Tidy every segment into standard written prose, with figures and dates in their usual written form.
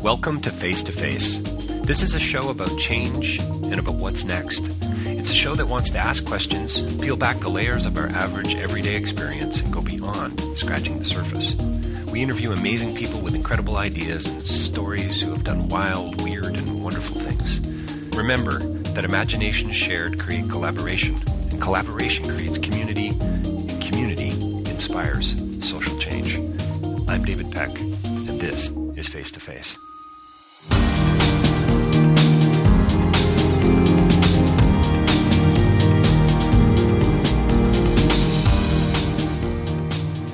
Welcome to Face to Face. This is a show about change and about what's next. It's a show that wants to ask questions, peel back the layers of our average everyday experience, and go beyond scratching the surface. We interview amazing people with incredible ideas and stories who have done wild, weird, and wonderful things. Remember that imagination shared creates collaboration, and collaboration creates community, and community inspires social change. I'm David Peck, and this is Face to Face.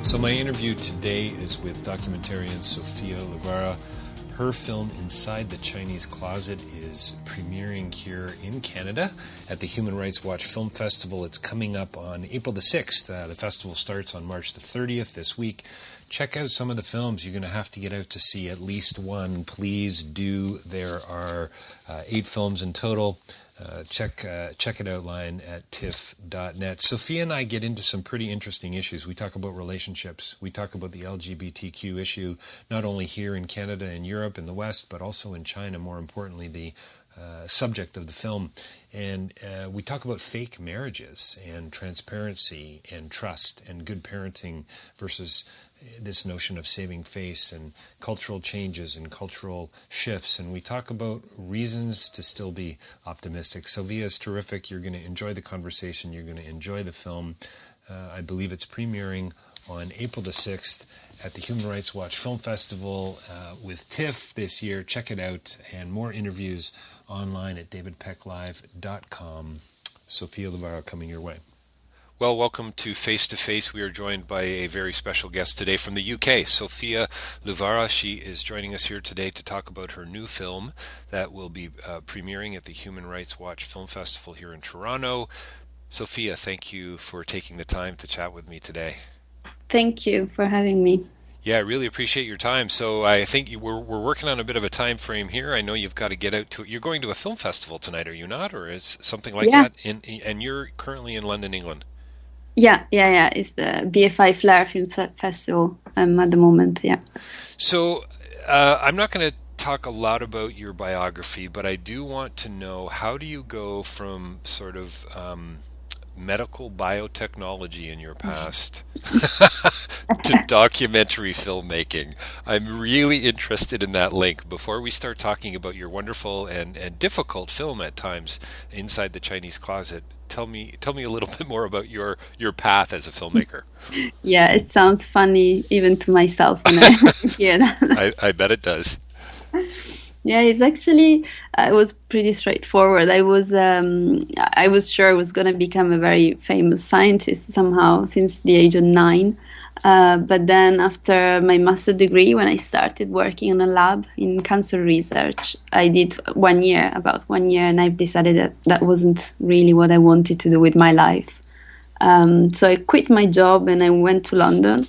So my interview today is with documentarian Sophia Luvarà. Her film Inside the Chinese Closet is premiering here in Canada at the Human Rights Watch Film Festival. It's coming up on April the 6th. The festival starts on March the 30th this week. Check out some of the films. You're going to have to get out to see at least one. Please do. There are 8 films in total. Check it out line at tiff.net. Sophia and I get into some pretty interesting issues. We talk about relationships. We talk about the LGBTQ issue, not only here in Canada and Europe and the West, but also in China, more importantly, the subject of the film. And we talk about fake marriages and transparency and trust and good parenting versus this notion of saving face and cultural changes and cultural shifts. And we talk about reasons to still be optimistic. Sylvia is terrific. You're going to enjoy the conversation. You're going to enjoy the film. I believe it's premiering on April the 6th at the Human Rights Watch Film Festival with TIFF this year. Check it out. And more interviews online at davidpecklive.com. Sophia Luvarà coming your way. Well, welcome to Face to Face. We are joined by a very special guest today from the UK, Sophia Luvarà. She is joining us here today to talk about her new film that will be premiering at the Human Rights Watch Film Festival here in Toronto. Sophia, thank you for taking the time to chat with me today. Thank you for having me. Yeah, I really appreciate your time. So I think we're working on a bit of a time frame here. I know you've got to get out to. You're going to a film festival tonight, are you not, or is something like that? And you're currently in London, England. Yeah. It's the BFI Flare Film Festival at the moment, yeah. So I'm not going to talk a lot about your biography, but I do want to know, how do you go from sort of medical biotechnology in your past to documentary filmmaking? I'm really interested in that link. Before we start talking about your wonderful and difficult film at times, Inside the Chinese Closet, tell me a little bit more about your path as a filmmaker. Yeah, it sounds funny even to myself when I hear that. I bet it does. Yeah, it's actually, it was pretty straightforward. I was sure I was going to become a very famous scientist somehow since the age of 9. But then after my master's degree, when I started working in a lab in cancer research, I did about 1 year, and I've decided that wasn't really what I wanted to do with my life. So I quit my job and I went to London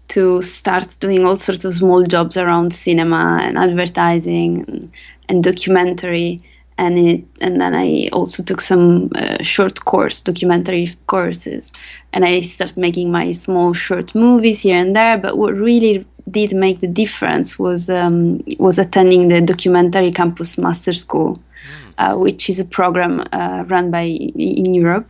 to start doing all sorts of small jobs around cinema and advertising and documentary. And then I also took some documentary courses. And I started making my small short movies here and there. But what really did make the difference was attending the Documentary Campus Master School, which is a program run in Europe,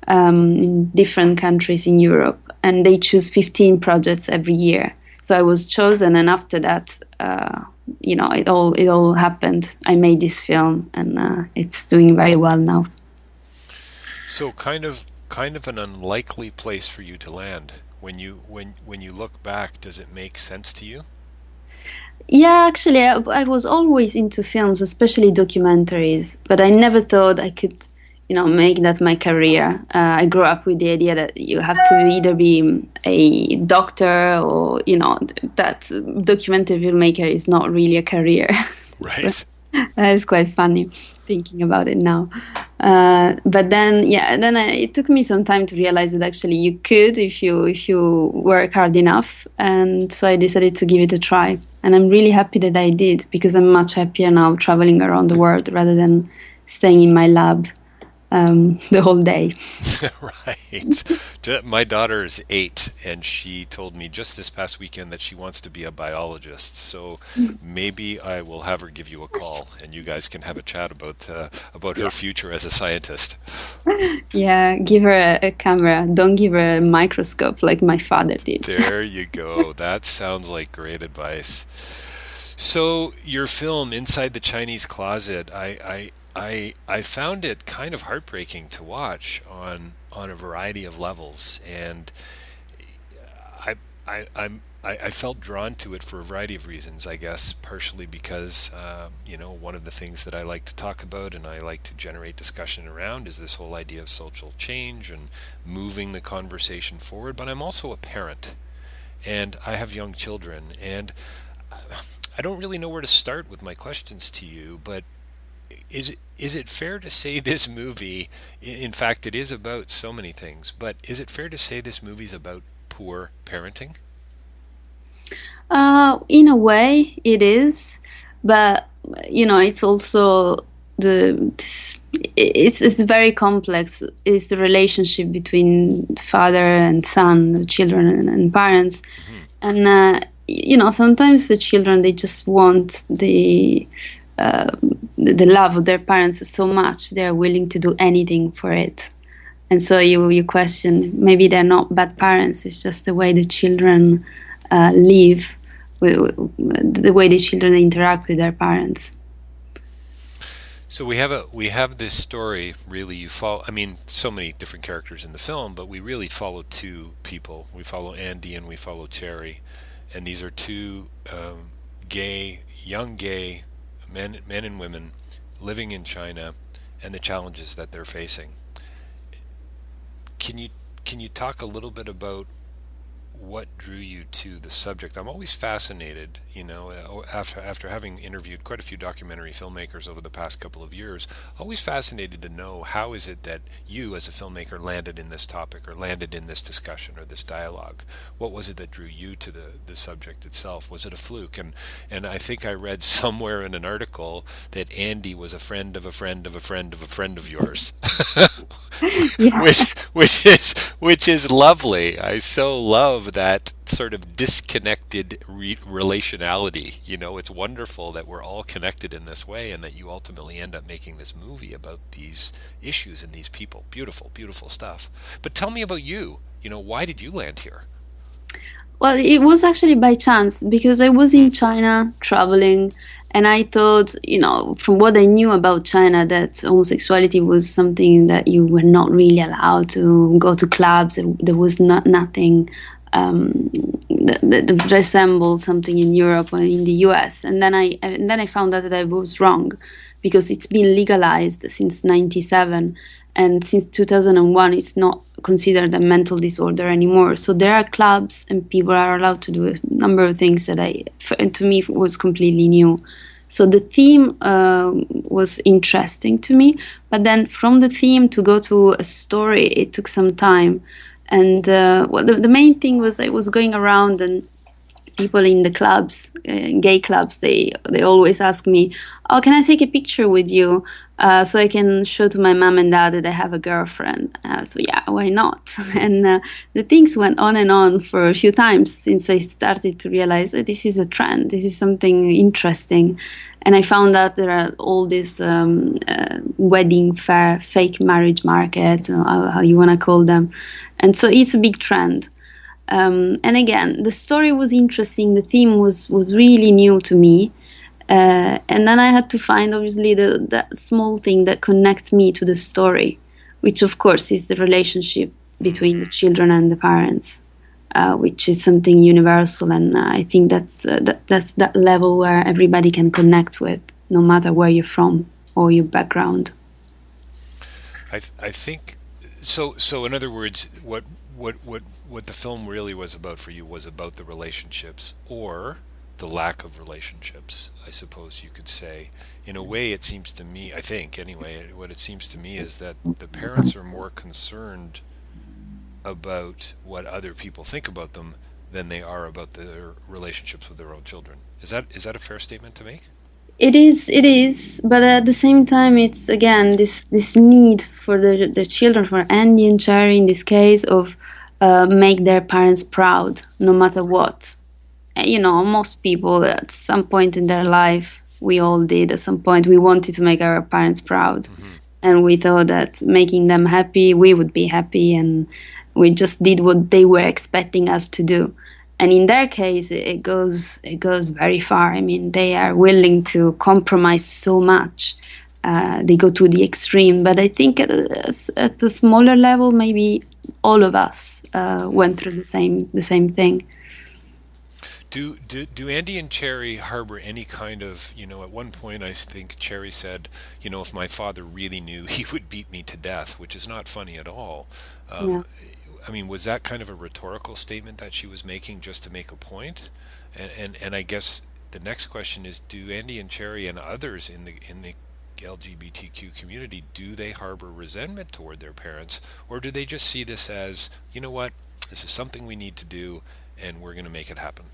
in different countries in Europe. And they choose 15 projects every year. So I was chosen, and after that, it all happened. I made this film, and it's doing very well now. So kind of an unlikely place for you to land. When you look back, does it make sense to you? Yeah, actually, I was always into films, especially documentaries, but I never thought I could make that my career. I grew up with the idea that you have to either be a doctor or, that documentary filmmaker is not really a career. Right. So, it's quite funny thinking about it now. But then it took me some time to realize that actually you could if you work hard enough. And so I decided to give it a try. And I'm really happy that I did, because I'm much happier now traveling around the world rather than staying in my lab. the whole day. Right. My daughter is 8, and she told me just this past weekend that she wants to be a biologist. So maybe I will have her give you a call, and you guys can have a chat about her Yeah, future as a scientist. yeah. Give her a camera. Don't give her a microscope like my father did. There you go. That sounds like great advice. So your film, Inside the Chinese Closet, I found it kind of heartbreaking to watch on a variety of levels, and I I felt drawn to it for a variety of reasons. I guess partially because one of the things that I like to talk about and I like to generate discussion around is this whole idea of social change and moving the conversation forward. But I'm also a parent, and I have young children, and I don't really know where to start with my questions to you. But is it fair to say this movie, in fact, it is about so many things, but is it fair to say this movie's about poor parenting? In a way, it is, but it's also the it's very complex. It's the relationship between father and son, children and parents, Hmm. and sometimes the children they just want uh, the love of their parents so much they're willing to do anything for it. And so you question maybe they're not bad parents. It's just the way the children live, the way the children interact with their parents. So we have this story. Really, you follow. I mean, so many different characters in the film, but we really follow two people. We follow Andy and we follow Cherry, and these are two young gay men and women living in China, and the challenges that they're facing. Can you can you talk a little bit about what drew you to the subject? I'm always fascinated, after having interviewed quite a few documentary filmmakers over the past couple of years, always fascinated to know how is it that you as a filmmaker landed in this topic or landed in this discussion or this dialogue. What was it that drew you to the subject itself? Was it a fluke? And I think I read somewhere in an article that Andy was a friend of a friend of a friend of a friend of yours. Yeah. which is lovely. I so love that sort of disconnected relationality. It's wonderful that we're all connected in this way, and that you ultimately end up making this movie about these issues and these people. Beautiful, beautiful stuff. But tell me about you. Why did you land here? Well, it was actually by chance because I was Hmm. in China traveling, and I thought, from what I knew about China, that homosexuality was something that you were not really allowed to go to clubs. There was nothing that resembled something in Europe or in the US. And then I found out that I was wrong because it's been legalized since '97, and since 2001 it's not considered a mental disorder anymore. So there are clubs and people are allowed to do a number of things that to me was completely new. So the theme was interesting to me, but then from the theme to go to a story, it took some time. And well, the main thing was I was going around, and people in the clubs, gay clubs, they always ask me, "Oh, can I take a picture with you, so I can show to my mom and dad that I have a girlfriend?" So yeah, why not? And the things went on and on for a few times since I started to realize that this is a trend, this is something interesting. And I found out there are all these wedding fair, fake marriage market, how you want to call them, and so it's a big trend. And again, the story was interesting. The theme was really new to me, and then I had to find obviously that small thing that connects me to the story, which of course is the relationship between the children and the parents, which is something universal. And I think that's that level where everybody can connect with, no matter where you're from or your background. I think so. So in other words, what the film really was about for you was about the relationships, or the lack of relationships, I suppose you could say. In a way, it seems to me, I think anyway, what it seems to me is that the parents are more concerned about what other people think about them than they are about their relationships with their own children. Is that a fair statement to make? It is, but at the same time, it's again this need for the children, for Andy and Cherry in this case, of make their parents proud, no matter what. You know, most people at some point in their life, we all did at some point, we wanted to make our parents proud. Hmm. And we thought that making them happy, we would be happy. And we just did what they were expecting us to do. And in their case, it goes very far. I mean, they are willing to compromise so much. They go to the extreme. But I think at a smaller level, maybe all of us went through the same thing. Do Andy and Cherry harbor any kind of, at one point I think Cherry said, if my father really knew, he would beat me to death, which is not funny at all. Yeah. Um, I mean, was that kind of a rhetorical statement that she was making just to make a point? And I guess the next question is, do Andy and Cherry and others in the LGBTQ community, do they harbor resentment toward their parents, or do they just see this as, what, this is something we need to do, and we're going to make it happen?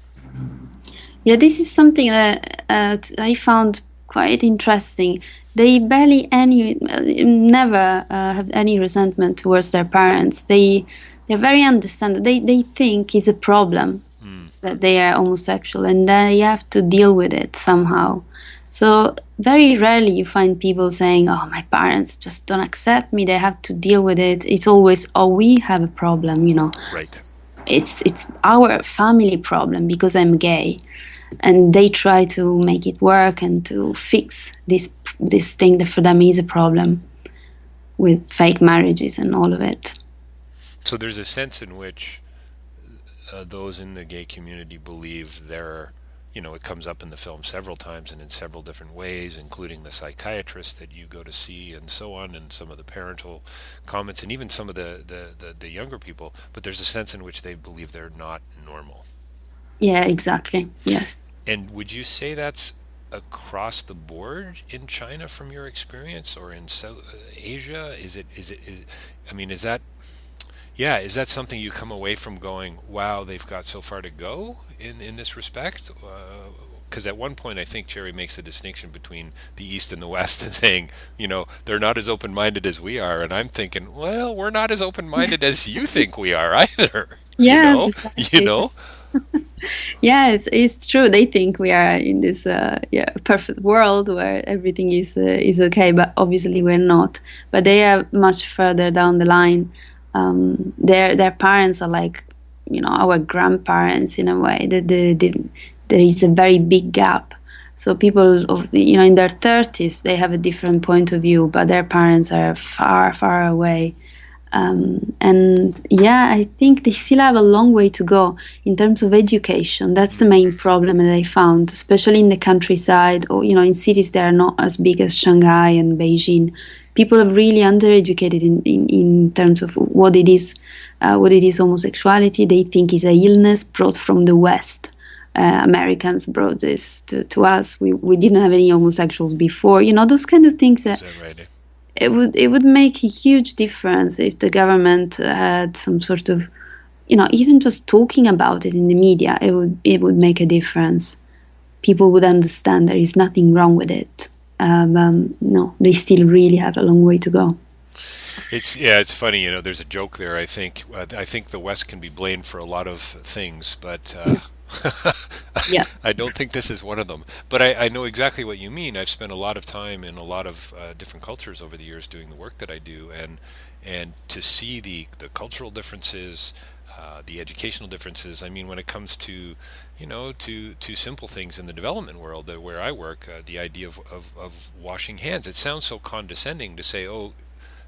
Yeah, this is something that I found quite interesting. They barely never have any resentment towards their parents. They're very understanding. They think it's a problem Mm, that they are homosexual and they have to deal with it somehow. So very rarely you find people saying, "Oh, my parents just don't accept me. They have to deal with it." It's always, "Oh, we have a problem," you know. right. It's our family problem because I'm gay, and they try to make it work and to fix this thing that for them is a problem with fake marriages and all of it. So there's a sense in which those in the gay community believe it comes up in the film several times and in several different ways, including the psychiatrist that you go to see and so on, and some of the parental comments, and even some of the younger people. But there's a sense in which they believe they're not normal. Yeah, exactly. Yes. And would you say that's across the board in China from your experience, or in South Asia? I mean, is that something you come away from going, wow, they've got so far to go in this respect? Because at one point, I think Cherry makes a distinction between the East and the West and saying, they're not as open minded as we are. And I'm thinking, well, we're not as open minded as you think we are either. You Yes, know, you exactly. know? Yeah, it's true. They think we are in this perfect world where everything is okay, but obviously we're not. But they are much further down the line. Their parents are like, our grandparents in a way. There is a very big gap. So people of in their 30s, they have a different point of view, but their parents are far, far away. And yeah, I think they still have a long way to go in terms of education. That's the main problem that I found, especially in the countryside or in cities that are not as big as Shanghai and Beijing. People are really undereducated in terms of what it is homosexuality. They think is a illness brought from the West. Americans brought this to us. We didn't have any homosexuals before. Those kind of things Is that that right? it would make a huge difference if the government had some sort of even just talking about it in the media. It would make a difference. People would understand there is nothing wrong with it. No, they still really have a long way to go. It's funny. There's a joke there. I think the West can be blamed for a lot of things, but Yeah. I don't think this is one of them. But I know exactly what you mean. I've spent a lot of time in a lot of different cultures over the years doing the work that I do, and to see the cultural differences, the educational differences. I mean, when it comes to to simple things in the development world where I work, the idea of washing hands. It sounds so condescending to say, oh,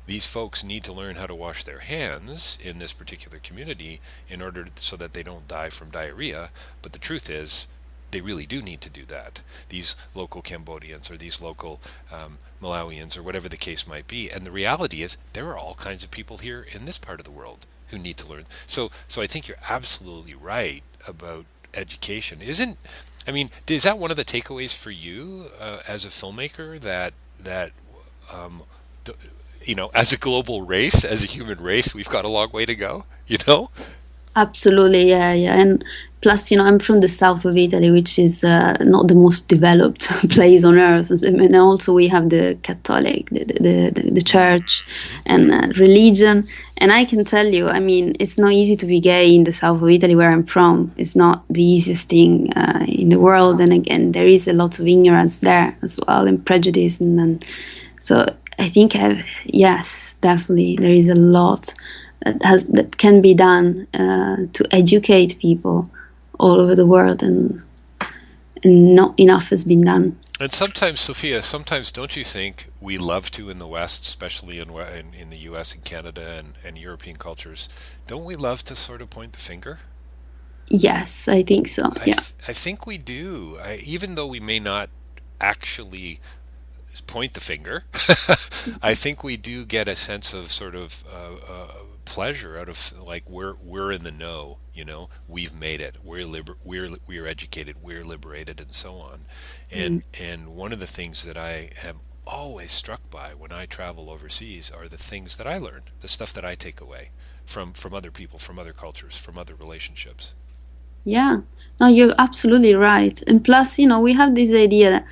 these folks need to learn how to wash their hands in this particular community in order so that they don't die from diarrhea. But the truth is, they really do need to do that. These local Cambodians or these local Malawians or whatever the case might be. And the reality is, there are all kinds of people here in this part of the world who need to learn. So I think you're absolutely right about education. I mean, is that one of the takeaways for you as a filmmaker that um, as a global race, as a human race, we've got a long way to go, you know? Absolutely, yeah, yeah. And plus, I'm from the south of Italy, which is not the most developed place on earth. And also, we have the Catholic, the church, and religion. And I can tell you, I mean, it's not easy to be gay in the south of Italy, where I'm from. It's not the easiest thing in the world. And again, there is a lot of ignorance there as well, and prejudice. And so I think, yes, definitely, there is a lot that can be done to educate people all over the world, and not enough has been done. And sometimes, Sophia, sometimes don't you think we love to in the West, especially in the U.S. and Canada and European cultures, don't we love to sort of point the finger? Yes, I think so. Yeah. I think we do. Even though we may not actually point the finger, I think we do get a sense of sort of pleasure out of like we're in the know. We've made it. We're educated. We're liberated, and so on. Mm. And one of the things that I am always struck by when I travel overseas are the things that I learn, the stuff that I take away from other people, from other cultures, from other relationships. Yeah, no, you're absolutely right. And plus, we have this idea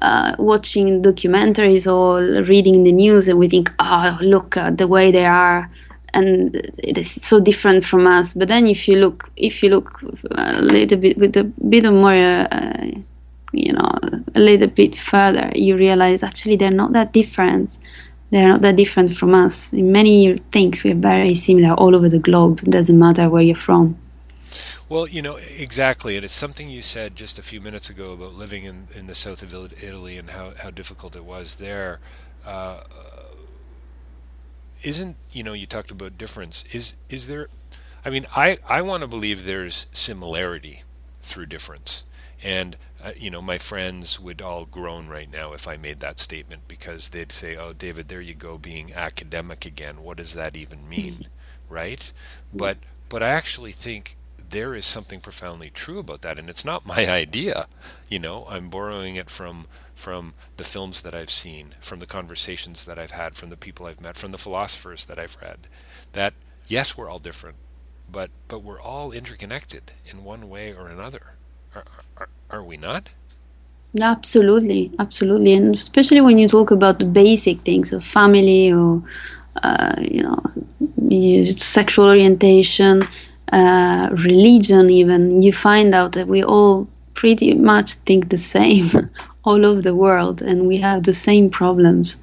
that watching documentaries or reading the news, and we think, oh, look at the way they are, and it is so different from us. But then, if you look a little bit with a bit of more, a little bit further, you realize actually they're not that different. They're not that different from us. In many things, we're very similar all over the globe. It doesn't matter where you're from. Well, exactly. And it's something you said just a few minutes ago about living in the south of Italy and how difficult it was there. Uh, isn't, you talked about difference. Is there, I mean, I want to believe there's similarity through difference. And, my friends would all groan right now if I made that statement because they'd say, oh, David, there you go being academic again. What does that even mean? Right? But, but I actually think there is something profoundly true about that, and it's not my idea. I'm borrowing it from the films that I've seen, from the conversations that I've had, from the people I've met, from the philosophers that I've read. That yes, we're all different, but we're all interconnected in one way or another. Are we not? Absolutely, absolutely, and especially when you talk about the basic things of family or uh, you know sexual orientation, religion, even you find out that we all pretty much think the same all over the world, and we have the same problems,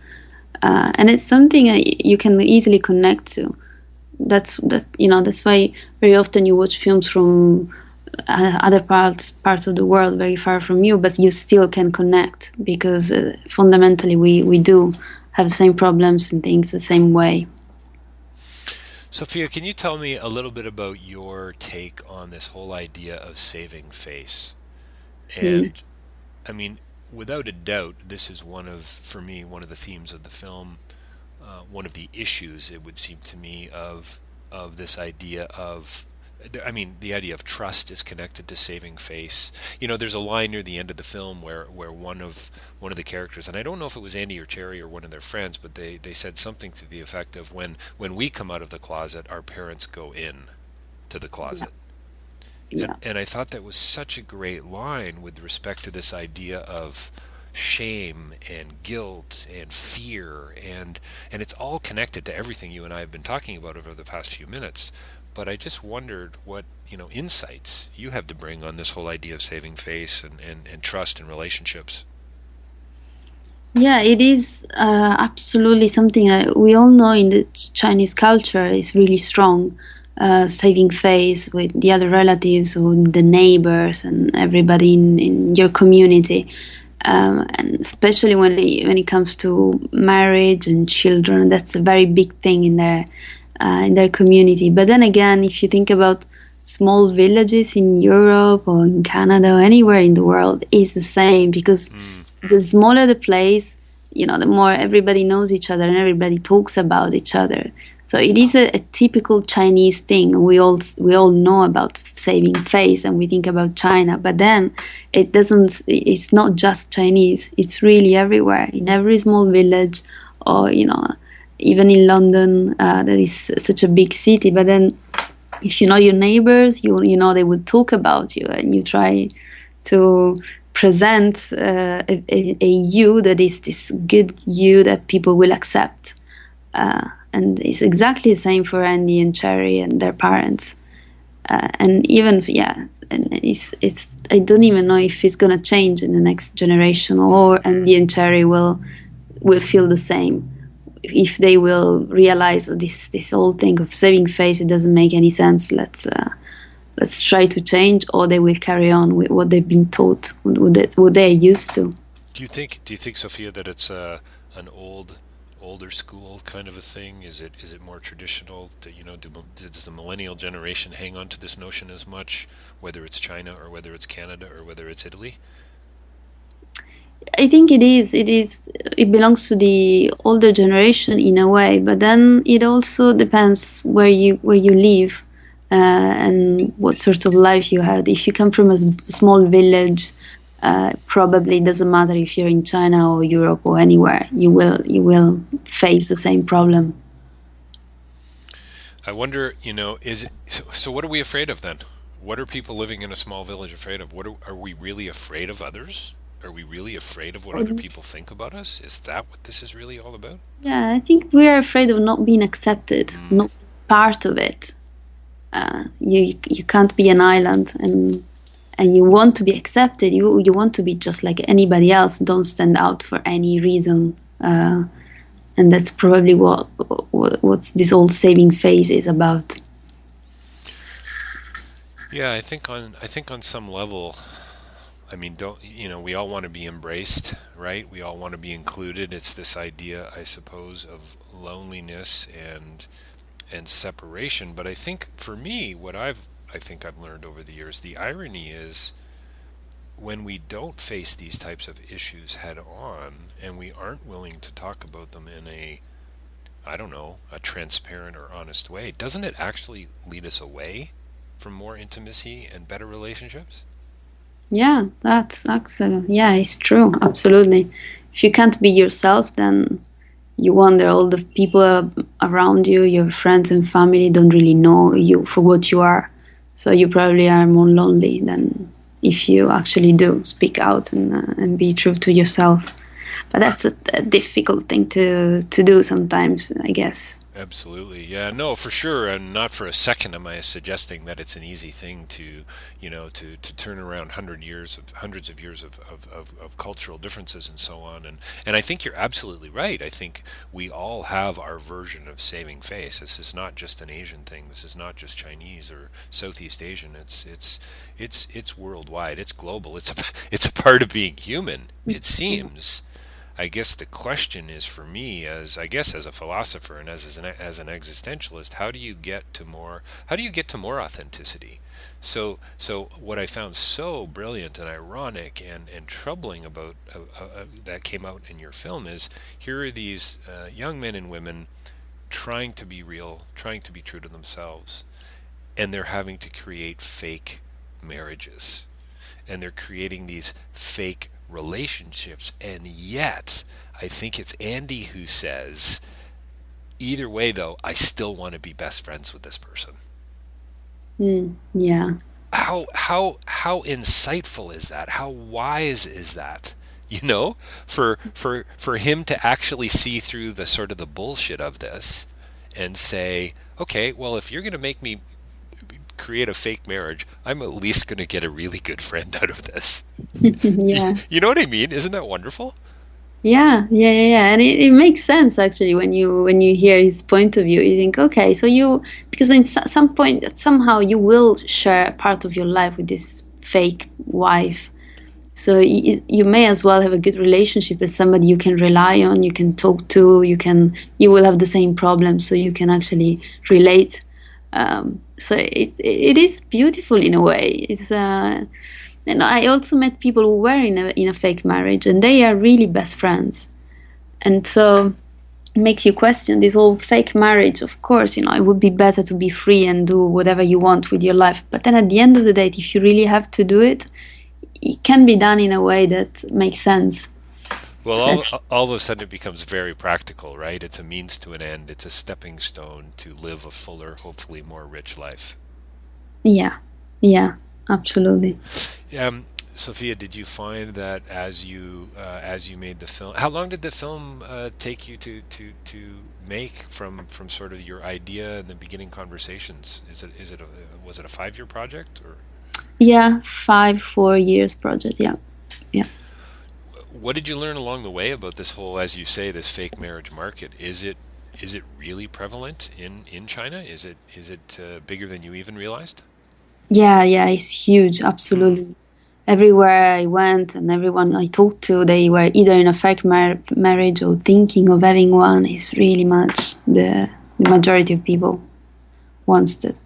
and it's something that you can easily connect to. That's why very often you watch films from other parts of the world very far from you, but you still can connect because fundamentally we do have the same problems and things the same way. Sophia, can you tell me a little bit about your take on this whole idea of saving face? Mm. And I mean, without a doubt, this is for me, one of the themes of the film, one of the issues, it would seem to me, of this idea of, I mean, the idea of trust is connected to saving face. There's a line near the end of the film where one of the characters, and I don't know if it was Andy or Cherry or one of their friends, but they said something to the effect of when we come out of the closet, our parents go in to the Yeah, closet. And yeah. and I thought that was such a great line with respect to this idea of shame and guilt and fear and it's all connected to everything you and I have been talking about over the past few minutes. But I just wondered what, insights you have to bring on this whole idea of saving face and trust in relationships. Yeah, it is absolutely something that we all know in the Chinese culture is really strong. Saving face with the other relatives or the neighbors and everybody in your community. And especially when it comes to marriage and children, that's a very big thing in their community. But then again, if you think about small villages in Europe or in Canada or anywhere in the world, it's the same because Mm. the smaller the place, the more everybody knows each other and everybody talks about each other. So it is a typical Chinese thing. We all know about saving face and we think about China, but then it doesn't. It's not just Chinese. It's really everywhere in every small village, or even in London, that is such a big city. But then if you know your neighbors, you know they will talk about you, and you try to present a you that is this good you that people will accept. And it's exactly the same for Andy and Cherry and their parents. And even and it's I don't even know if it's gonna change in the next generation, or Andy and Cherry will feel the same, if they will realize that this whole thing of saving face, it doesn't make any sense. Let's try to change, or they will carry on with what they've been taught, what they're used to. Do you think, Sophia, that it's an older school kind of a thing? Is it more traditional? Does the millennial generation hang on to this notion as much, whether it's China or whether it's Canada or whether it's Italy? I think it is. It belongs to the older generation in a way, but then it also depends where you live, and what sort of life you had. If you come from a small village, probably it doesn't matter if you're in China or Europe or anywhere. You will face the same problem. I wonder, is it so? What are we afraid of then? What are people living in a small village afraid of? Are we really afraid of others? Are we really afraid of what other people think about us? Is that what this is really all about? Yeah, I think we are afraid of not being accepted, not part of it. You can't be an island, and you want to be accepted. You want to be just like anybody else. Don't stand out for any reason, and that's probably what's this whole saving phase is about. Yeah, I think on some level, I mean, don't we all want to be embraced, right? We all want to be included. It's this idea, I suppose, of loneliness and separation. But I think for me, I think I've learned over the years, the irony is when we don't face these types of issues head on, and we aren't willing to talk about them in I don't know, a transparent or honest way, doesn't it actually lead us away from more intimacy and better relationships? Yeah, that's absolutely, yeah, it's true. Absolutely. If you can't be yourself, then you wonder all the people around you, your friends and family, don't really know you for what you are. So you probably are more lonely than if you actually do speak out and be true to yourself. But that's a difficult thing to do sometimes, I guess. Absolutely. Yeah, no, for sure. And not for a second am I suggesting that it's an easy thing to turn around hundreds of years of cultural differences and so on. And I think you're absolutely right. I think we all have our version of saving face. This is not just an Asian thing. This is not just Chinese or Southeast Asian. It's worldwide. It's global. It's a part of being human, it seems. I guess the question is for me, as I guess as a philosopher and as an existentialist, how do you get to more authenticity? So what I found so brilliant and ironic and troubling about that came out in your film is, here are these young men and women trying to be real, trying to be true to themselves, and they're having to create fake marriages, and they're creating these fake relationships. And yet I think it's Andy who says, either way though, I still want to be best friends with this person. Yeah. How insightful is that? How wise is that? For him to actually see through the sort of the bullshit of this and say, okay, well, if you're going to make me create a fake marriage, I'm at least going to get a really good friend out of this. Yeah. You know what I mean? Isn't that wonderful? Yeah, and it makes sense actually when you hear his point of view. You think, okay, so because in some point somehow you will share part of your life with this fake wife, so you may as well have a good relationship with somebody you can rely on, you can talk to, you will have the same problem, so you can actually relate. So it is beautiful in a way. And I also met people who were in a fake marriage, and they are really best friends. And so it makes you question this whole fake marriage. Of course, it would be better to be free and do whatever you want with your life. But then at the end of the day, if you really have to do it, it can be done in a way that makes sense. Well, So, all of a sudden it becomes very practical, right? It's a means to an end. It's a stepping stone to live a fuller, hopefully more rich life. Yeah, yeah, absolutely. Um, Sophia, did you find that as you made the film, how long did the film take you to make from sort of your idea and the beginning conversations? Was it a 5 year project or? Yeah, 4 years project. Yeah, yeah. What did you learn along the way about this whole, as you say, this fake marriage market? Is it really prevalent in China? Is it bigger than you even realized? Yeah, yeah, it's huge, absolutely. Everywhere I went and everyone I talked to, they were either in a fake marriage or thinking of having one. It's really much the majority of people wants it.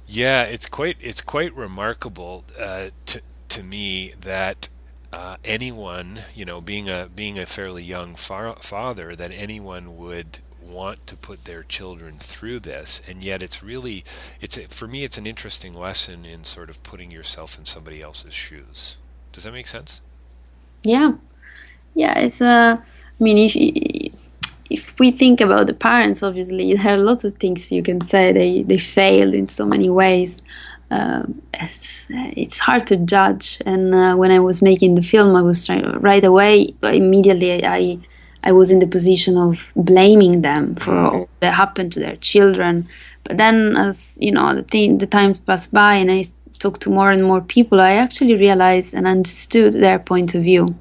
Yeah, it's quite remarkable to me that anyone, being a fairly young father, that anyone would want to put their children through this, and yet for me, it's an interesting lesson in sort of putting yourself in somebody else's shoes. Does that make sense? Yeah, yeah. I mean, if we think about the parents, obviously there are lots of things you can say. They failed in so many ways. It's hard to judge. And when I was making the film, I was trying right away, immediately I was in the position of blaming them for Mm. all that happened to their children. But then, as you know, the time passed by, and I talked to more and more people, I actually realized and understood their point of view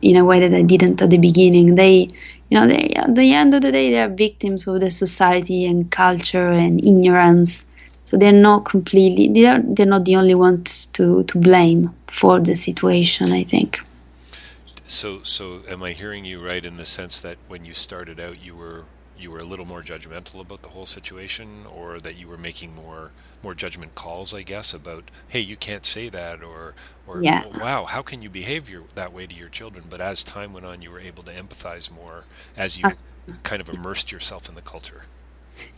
in a way that I didn't at the beginning. At the end of the day, they are victims of the society and culture and ignorance. So they're not the only ones to blame for the situation, I think. So am I hearing you right in the sense that when you started out, you were a little more judgmental about the whole situation, or that you were making more judgment calls, I guess, about, hey, you can't say that, or Yeah. wow, how can you behave that way to your children? But as time went on, you were able to empathize more as you kind of immersed yourself in the culture.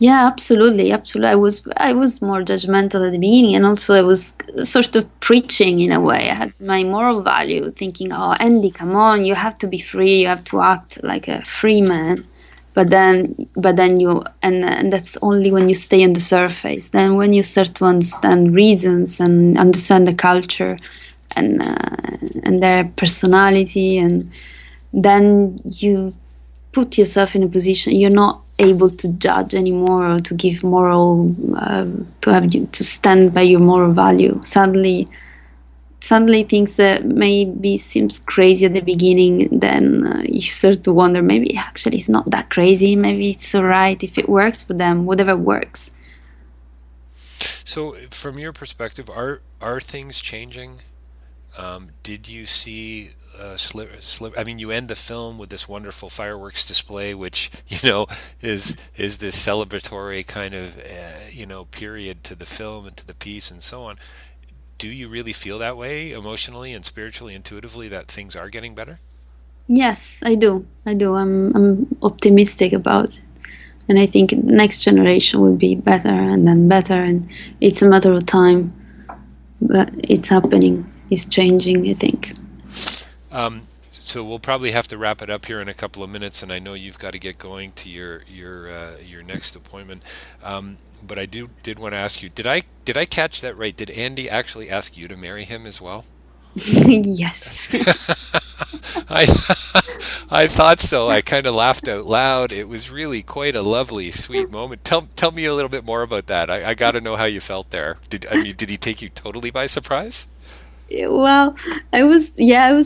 Yeah, absolutely, absolutely. I was more judgmental at the beginning, and also I was sort of preaching in a way. I had my moral value, thinking, "Oh, Andy, come on, you have to be free. You have to act like a free man." But then and that's only when you stay on the surface. Then when you start to understand reasons and understand the culture and their personality, and then you put yourself in a position you're not able to judge anymore or to give moral to have you to stand by your moral value. Suddenly things that maybe seems crazy at the beginning, then you start to wonder, maybe actually it's not that crazy, maybe it's all right if it works for them, whatever works. So, from your perspective, are things changing? Did you see slip? I mean, you end the film with this wonderful fireworks display, which is this celebratory kind of period to the film and to the piece and so on. Do you really feel that way emotionally and spiritually, intuitively, that things are getting better? Yes, I do. I'm optimistic about it, and I think the next generation will be better and then better, and it's a matter of time, but it's happening, it's changing, I think. So we'll probably have to wrap it up here in a couple of minutes, and I know you've got to get going to your next appointment. But I did want to ask you, did I catch that right? Did Andy actually ask you to marry him as well? Yes. I I thought so. I kind of laughed out loud. It was really quite a lovely, sweet moment. Tell me a little bit more about that. I got to know how you felt there. Did he take you totally by surprise? Well, I was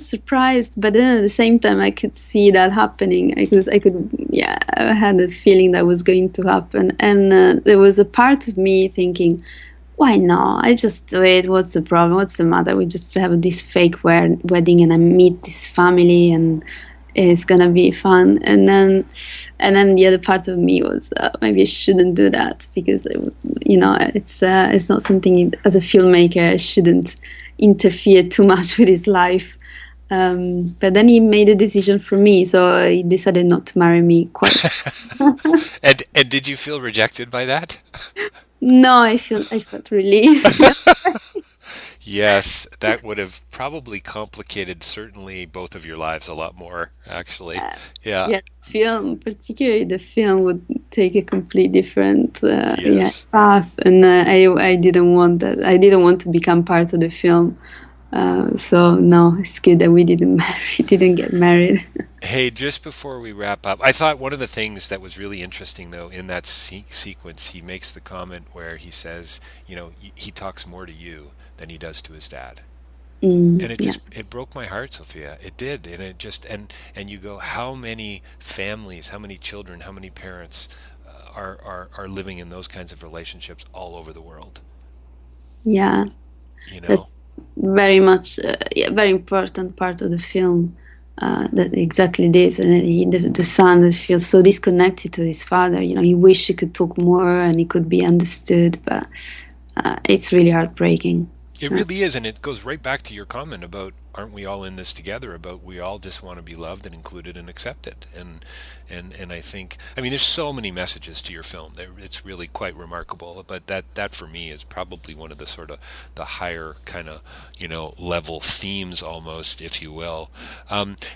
surprised, but then at the same time, I could see that happening. Yeah, I had a feeling that was going to happen, and there was a part of me thinking, "Why not? I just do it. What's the problem? What's the matter? We just have this fake wedding, and I meet this family, and it's gonna be fun." And then the other part of me was maybe I shouldn't do that because it's not something as a filmmaker I shouldn't interfere too much with his life. But then he made a decision for me, so he decided not to marry me. Quite. And did you feel rejected by that? No, I felt relieved. Yes, that would have probably complicated certainly both of your lives a lot more, actually. Uh, Yeah, yeah, film, particularly the film, would take a complete different yes. path, and I didn't want that. I didn't want to become part of the film. So no, it's good that we didn't marry, didn't get married. Hey, just before we wrap up, I thought one of the things that was really interesting, though, in that sequence, he makes the comment where he says, he talks more to you than he does to his dad. And it Yeah. just it broke my heart, Sophia. It did, and it just and you go, how many families, how many children, how many parents are living in those kinds of relationships all over the world? Yeah, You know? that's very much yeah, very important part of the film. That exactly this, the son that feels so disconnected to his father. He wished he could talk more and he could be understood, but it's really heartbreaking. It Uh, really is, and it goes right back to your comment about aren't we all in this together? About we all just want to be loved and included and accepted. And I think there's so many messages to your film. It's really quite remarkable. But that for me is probably one of the sort of the higher kind of level themes almost, if you will.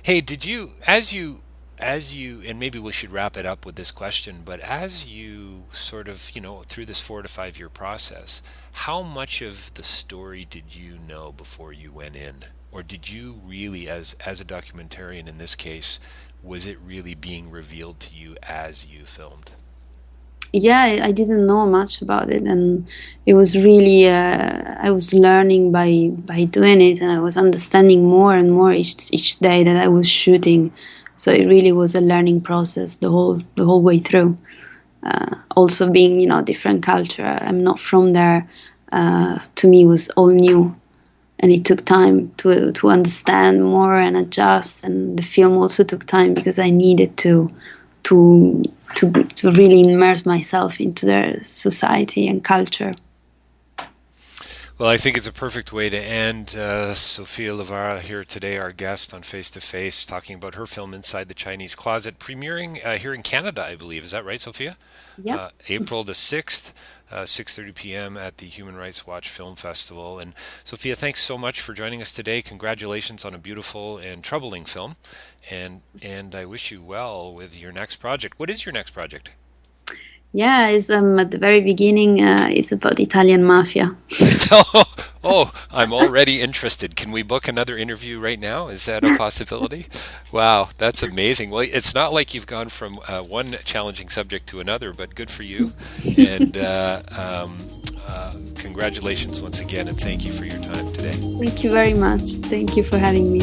Hey, did you as you and maybe we should wrap it up with this question, but as you sort of through this 4 to 5 year process, how much of the story did you know before you went in, or did you really, as a documentarian in this case, was it really being revealed to you as you filmed? yeah, I didn't know much about it, and it was really I was learning by doing it, and I was understanding more and more each day that I was shooting. So it really was a learning process the whole way through. Also being different culture, I'm not from there. To me, it was all new, and it took time to understand more and adjust. And the film also took time because I needed to to really immerse myself into their society and culture. Well, I think it's a perfect way to end. Sophia Luvarà here today, our guest on Face to Face, talking about her film Inside the Chinese Closet, premiering here in Canada, I believe. Is that right, Sophia? Yeah. April the 6th, 6:30 p.m. at the Human Rights Watch Film Festival. And Sophia, thanks so much for joining us today. Congratulations on a beautiful and troubling film, and I wish you well with your next project. What is your next project? Yeah, it's at the very beginning. It's about Italian mafia. Oh, I'm already interested. Can we book another interview right now? Is that a possibility? Wow, that's amazing. Well, it's not like you've gone from one challenging subject to another, but good for you. And congratulations once again, and thank you for your time today. Thank you very much. Thank you for having me.